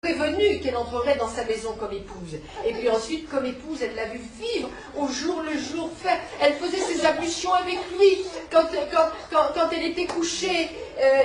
prévenue qu'elle entrerait dans sa maison comme épouse. Et puis ensuite, comme épouse, elle l'a vu vivre au jour le jour faire. Elle faisait ses ablutions avec lui quand elle était couchée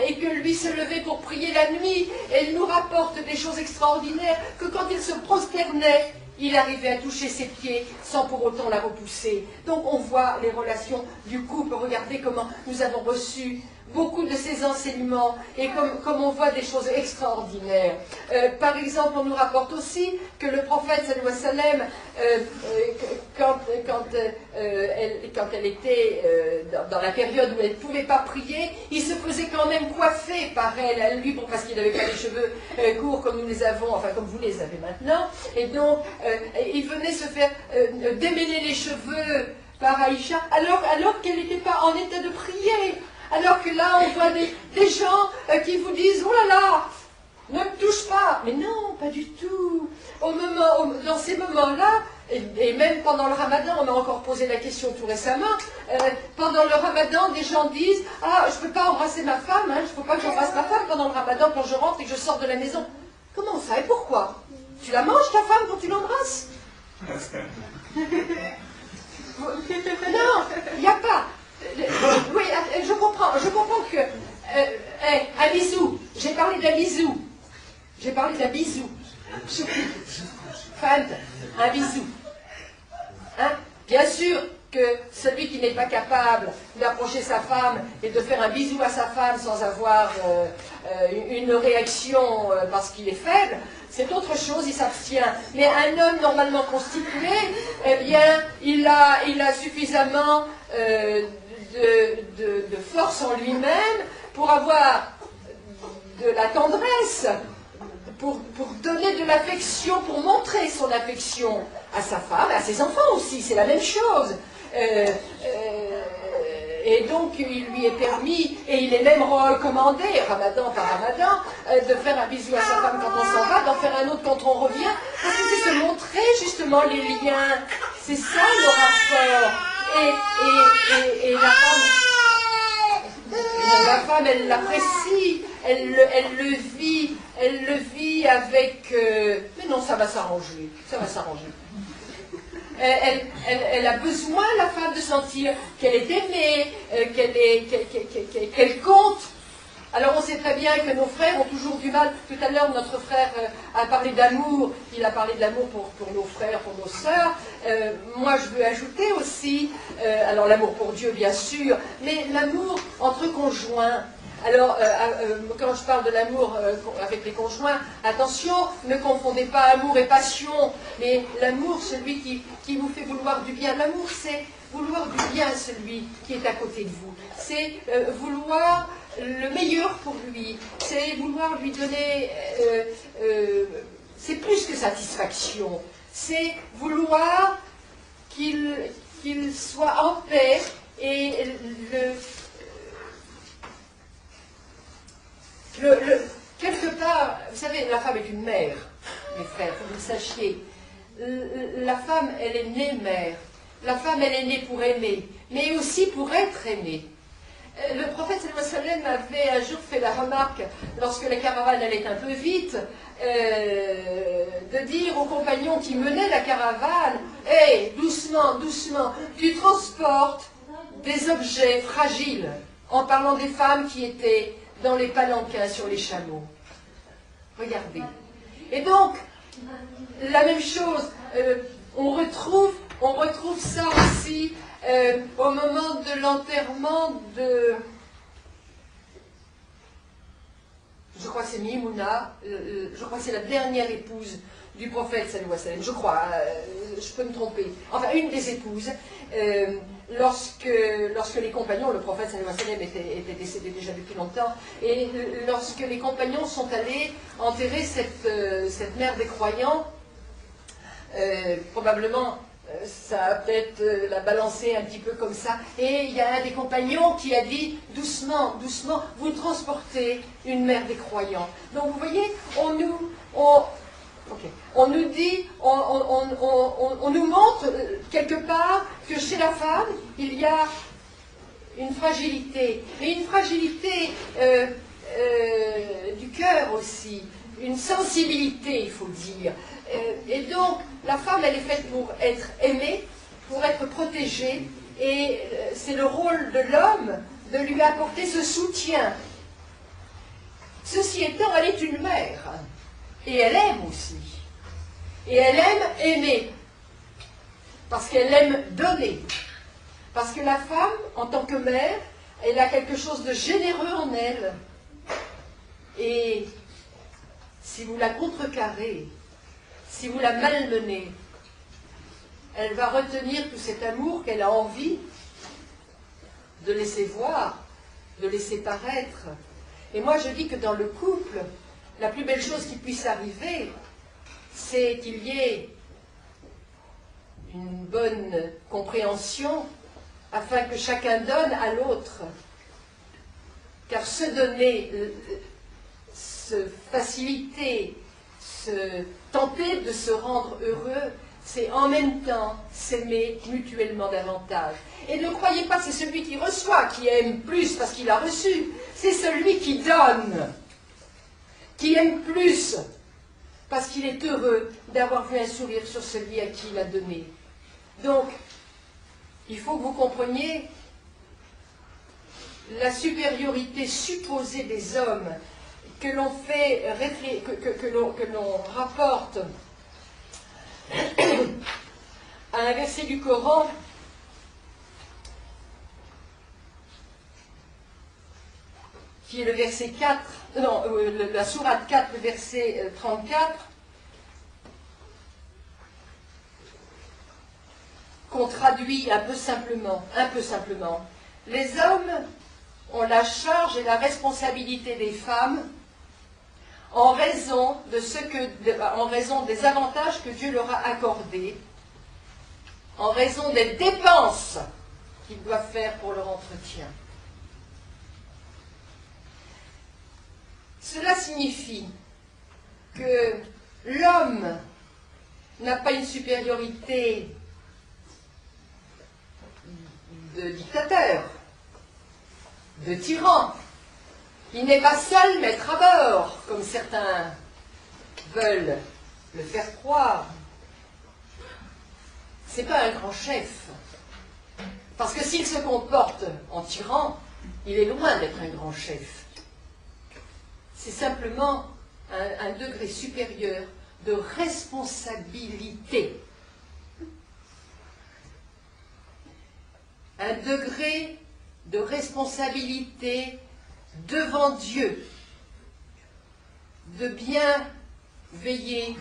et que lui se levait pour prier la nuit. Elle nous rapporte des choses extraordinaires, que quand il se prosternait, il arrivait à toucher ses pieds sans pour autant la repousser. Donc on voit les relations du couple. Regardez comment nous avons reçu beaucoup de ces enseignements et comme on voit des choses extraordinaires. Par exemple, on nous rapporte aussi que le prophète sallallahu alayhi wa sallam, quand elle était dans la période où elle ne pouvait pas prier, il se faisait quand même coiffer par elle, lui, parce qu'il n'avait pas les cheveux courts comme nous les avons, enfin comme vous les avez maintenant, et donc il venait se faire démêler les cheveux par Aïcha, alors qu'elle n'était pas en état de prier. Alors que là, on voit des gens qui vous disent « Oh là là, ne me touche pas !» Mais non, pas du tout. Dans ces moments-là, et même pendant le ramadan, on m'a encore posé la question tout récemment, pendant le ramadan, des gens disent « Ah, je ne peux pas embrasser ma femme, il ne faut pas que j'embrasse ma femme pendant le ramadan quand je rentre et que je sors de la maison. » Comment ça et pourquoi? Tu la manges ta femme quand tu l'embrasses? Non, il n'y a pas. Oui, je comprends que... un bisou, j'ai parlé d'un bisou. J'ai parlé d'un bisou. Femme, un bisou. Hein? Bien sûr que celui qui n'est pas capable d'approcher sa femme et de faire un bisou à sa femme sans avoir une réaction parce qu'il est faible, c'est autre chose, il s'abstient. Mais un homme normalement constitué, eh bien, il a suffisamment de force en lui-même pour avoir de la tendresse, pour donner de l'affection, pour montrer son affection à sa femme, à ses enfants aussi, c'est la même chose. Et donc il lui est permis, et il est même recommandé, ramadan par ramadan, de faire un bisou à sa femme quand on s'en va, d'en faire un autre quand on revient, parce que c'est se montrer justement les liens, c'est ça le rapport. Et la femme, elle l'apprécie, elle le vit avec... mais non, ça va s'arranger, ça va s'arranger. Elle a besoin, la femme, de sentir qu'elle est aimée, qu'elle compte. Alors on sait très bien que nos frères ont toujours du mal. Tout à l'heure, notre frère a parlé d'amour, il a parlé de l'amour pour nos frères, pour nos sœurs. Moi, je veux ajouter aussi, alors l'amour pour Dieu, bien sûr, mais l'amour entre conjoints. Alors, quand je parle de l'amour avec les conjoints, attention, ne confondez pas amour et passion, mais l'amour, celui qui vous fait vouloir du bien. L'amour, c'est vouloir du bien à celui qui est à côté de vous. C'est vouloir le meilleur pour lui. C'est vouloir lui donner... c'est plus que satisfaction. C'est vouloir qu'il soit en paix et quelque part, vous savez, la femme est une mère, mes frères, que vous le sachiez. La femme, elle est née mère. La femme, elle est née pour aimer, mais aussi pour être aimée. Le prophète sallallahu alayhi wa sallam avait un jour fait la remarque, lorsque la caravane allait un peu vite, de dire aux compagnons qui menaient la caravane, « Hé, doucement, doucement, tu transportes des objets fragiles », en parlant des femmes qui étaient dans les palanquins sur les chameaux. Regardez. Et donc, la même chose, on retrouve ça aussi au moment de l'enterrement de... Je crois que c'est Mimouna, je crois que c'est la dernière épouse du prophète sallallahu alayhi wa sallam, je crois, je peux me tromper. Enfin, une des épouses, lorsque les compagnons, le prophète sallallahu alayhi wa sallam était décédé déjà depuis longtemps, et lorsque les compagnons sont allés enterrer cette mère des croyants, probablement ça a peut-être la balancé un petit peu comme ça, et il y a un des compagnons qui a dit « Doucement, doucement, vous transportez une mère des croyants ». Donc vous voyez, on nous dit, on nous montre quelque part que chez la femme, il y a une fragilité, et une fragilité du cœur aussi. une sensibilité, il faut le dire. Et donc, la femme, elle est faite pour être aimée, pour être protégée, et c'est le rôle de l'homme de lui apporter ce soutien. Ceci étant, elle est une mère, et elle aime aussi. Et elle aime aimer, parce qu'elle aime donner. Parce que la femme, en tant que mère, elle a quelque chose de généreux en elle. Et si vous la contrecarrez, si vous la malmenez, elle va retenir tout cet amour qu'elle a envie de laisser voir, de laisser paraître. Et moi je dis que dans le couple, la plus belle chose qui puisse arriver, c'est qu'il y ait une bonne compréhension afin que chacun donne à l'autre. Car se donner, se faciliter, se tenter de se rendre heureux, c'est en même temps s'aimer mutuellement davantage. Et ne croyez pas que c'est celui qui reçoit qui aime plus parce qu'il a reçu, c'est celui qui donne, qui aime plus parce qu'il est heureux d'avoir vu un sourire sur celui à qui il a donné. Donc, il faut que vous compreniez la supériorité supposée des hommes que l'on fait, que l'on rapporte à un verset du Coran qui est le verset 4, non, la sourate 4, le verset 34, qu'on traduit un peu simplement. Les hommes ont la charge et la responsabilité des femmes en raison des avantages que Dieu leur a accordés, en raison des dépenses qu'ils doivent faire pour leur entretien. Cela signifie que l'homme n'a pas une supériorité de dictateur, de tyran. Il n'est pas seul maître à bord, comme certains veulent le faire croire. C'est pas un grand chef. Parce que s'il se comporte en tyran, il est loin d'être un grand chef. C'est simplement un degré supérieur de responsabilité. Un degré de responsabilité devant Dieu, de bien veiller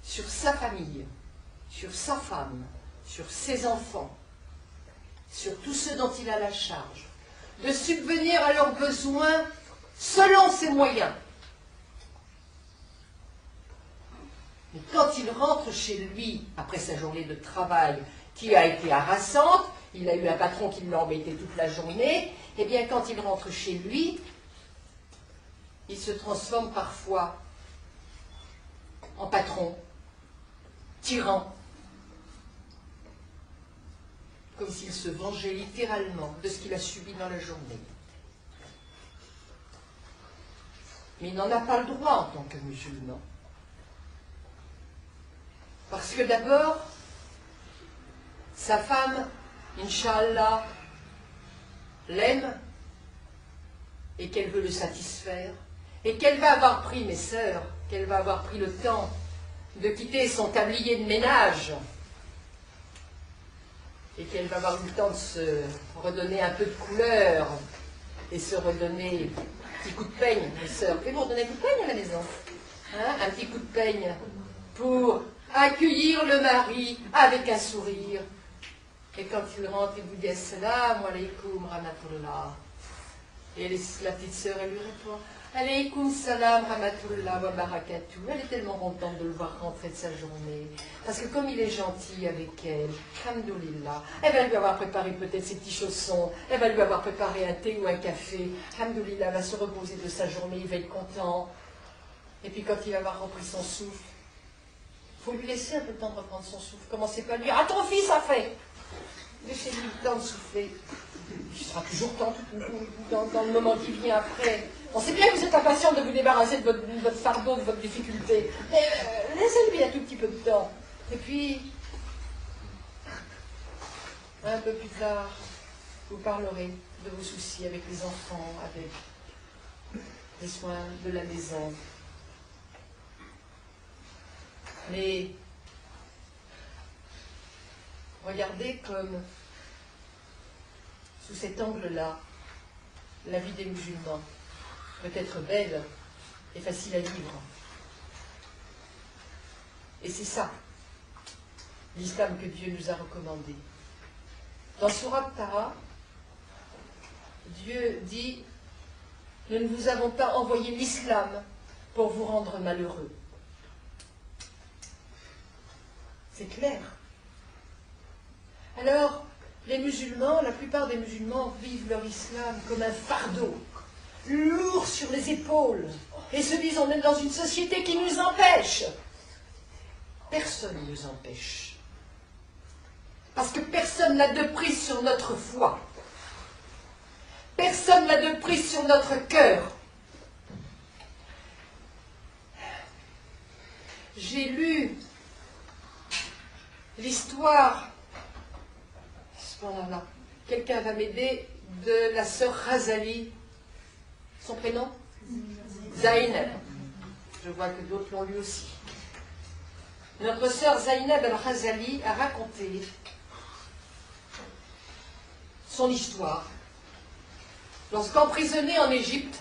sur sa famille, sur sa femme, sur ses enfants, sur tous ceux dont il a la charge, de subvenir à leurs besoins selon ses moyens. Mais quand il rentre chez lui, après sa journée de travail, qui a été harassante, il a eu un patron qui l'a embêté toute la journée, et bien quand il rentre chez lui, il se transforme parfois en patron, tyran, comme s'il se vengeait littéralement de ce qu'il a subi dans la journée. Mais il n'en a pas le droit en tant que musulman. Parce que d'abord, sa femme, Inch'Allah, l'aime et qu'elle veut le satisfaire et qu'elle va avoir pris, mes sœurs, qu'elle va avoir pris le temps de quitter son tablier de ménage et qu'elle va avoir eu le temps de se redonner un peu de couleur et se redonner un petit coup de peigne, mes sœurs. Pouvez-vous redonner un coup de peigne à la maison, hein? Un petit coup de peigne pour accueillir le mari avec un sourire. Et quand il rentre, il vous dit « Assalamu alaikum rahmatullah ». Et la petite sœur, elle lui répond « Alaykoum salam rahmatullah wa barakatuh ». Elle est tellement contente de le voir rentrer de sa journée. Parce que comme il est gentil avec elle, alhamdoulilah, elle va lui avoir préparé peut-être ses petits chaussons, elle va lui avoir préparé un thé ou un café, alhamdoulilah, elle va se reposer de sa journée, il va être content. Et puis quand il va avoir repris son souffle, il faut lui laisser un peu le temps de reprendre son souffle. Commencez pas à lui dire « Ah, ton fils a fait !» Laissez-lui le temps de souffler. Il sera toujours temps dans le moment qui vient après On sait bien que vous êtes impatient de vous débarrasser de votre fardeau, de votre difficulté. Mais laissez-lui un tout petit peu de temps. Et puis, un peu plus tard, vous parlerez de vos soucis avec les enfants, avec les soins de la maison. Mais regardez comme, sous cet angle-là, la vie des musulmans peut être belle et facile à vivre. Et c'est ça, l'islam que Dieu nous a recommandé. Dans Sourate Taha, Dieu dit « Nous ne vous avons pas envoyé l'islam pour vous rendre malheureux. » C'est clair. Alors, les musulmans, la plupart des musulmans vivent leur islam comme un fardeau, lourd sur les épaules, et se disent on est dans une société qui nous empêche. Personne ne nous empêche. Parce que personne n'a de prise sur notre foi. Personne n'a de prise sur notre cœur. J'ai lu l'histoire, quelqu'un va m'aider, de la sœur Razali. Son prénom? Zainab. Je vois que d'autres l'ont lu aussi. Notre sœur Zainab al-Razali a raconté son histoire. Lorsqu'emprisonnée en Égypte,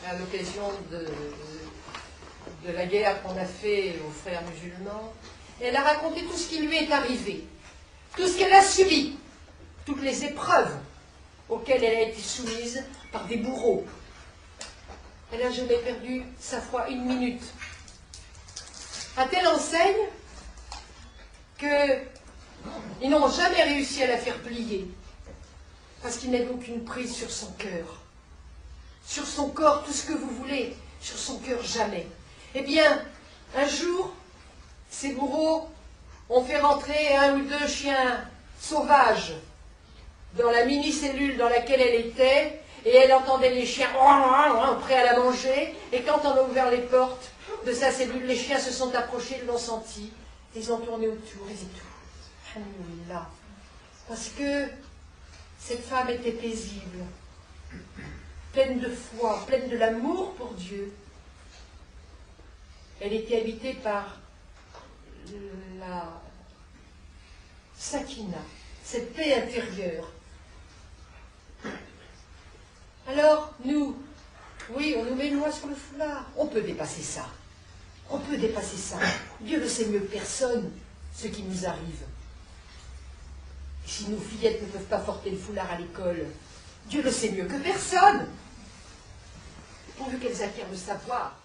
à l'occasion de la guerre qu'on a fait aux frères musulmans, elle a raconté tout ce qui lui est arrivé, tout ce qu'elle a subi, toutes les épreuves auxquelles elle a été soumise par des bourreaux. Elle n'a jamais perdu sa foi une minute. À telle enseigne qu'ils n'ont jamais réussi à la faire plier, parce qu'ils n'avaient aucune prise sur son cœur. Sur son corps, tout ce que vous voulez, sur son cœur, jamais. Eh bien, un jour, ces bourreaux ont fait rentrer un ou deux chiens sauvages dans la mini-cellule dans laquelle elle était, et elle entendait les chiens prêts à la manger, et quand on a ouvert les portes de sa cellule, les chiens se sont approchés, l'ont senti, ils ont tourné autour, et c'est tout. Alhamdoulilah. Parce que cette femme était paisible, pleine de foi, pleine de l'amour pour Dieu. Elle était habitée par la sakina, cette paix intérieure. Alors, nous, oui, on nous met une loi sur le foulard. On peut dépasser ça. On peut dépasser ça. Dieu le sait mieux que personne, ce qui nous arrive. Et si nos fillettes ne peuvent pas porter le foulard à l'école, Dieu le sait mieux que personne. Pourvu qu'elles acquièrent le savoir.